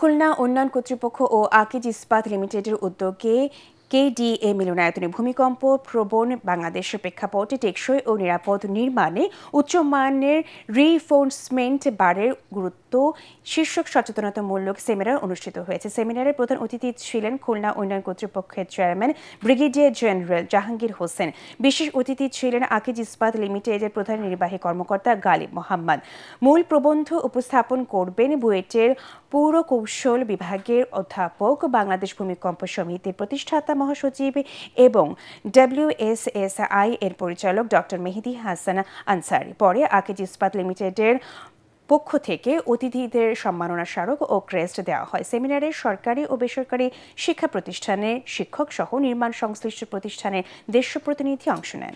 খুলনা উন্নয়ন কর্তৃপক্ষ ও আকিজ ইস্পাত লিমিটেডের উদ্যোগে কেডিএ মিলনায়তনে ভূমিকম্প প্রবণ বাংলাদেশের প্রেক্ষাপটে টেকসই ও নিরাপদ নির্মাণে উচ্চমানের রিইনফোর্সমেন্ট বাড়ের গুরুত্ব শীর্ষক সচেতনতামূলক সেমিনার অনুষ্ঠিত হয়েছে। সেমিনারের প্রধান অতিথি ছিলেন খুলনা উন্নয়ন কর্তৃপক্ষের chairman brigadier general Jahangir Hossain. বিশেষ অতিথি ছিলেন আকিজ ইস্পাত লিমিটেডের প্রধান নির্বাহী কর্মকর্তা গালিব মোহাম্মদ। মূল প্রবন্ধ উপস্থাপন করবেন বুয়েটের পুরকৌশল বিভাগের অধ্যাপক, বাংলাদেশ ভূমিকম্প সমিতির প্রতিষ্ঠাতা মহাসচিব এবং WSSI এর পরিচালক ডক্টর মেহেদী হাসান আনসারী। পরে আকিজ ইস্পাত লিমিটেডের পক্ষ থেকে অতিথিদের সম্মাননা স্মারক ও ক্রেস্ট দেওয়া হয়। সেমিনারে সরকারি ও বেসরকারি শিক্ষা প্রতিষ্ঠানের শিক্ষক সহ নির্মাণ সংশ্লিষ্ট প্রতিষ্ঠানের দেশ প্রতিনিধি অংশ নেন।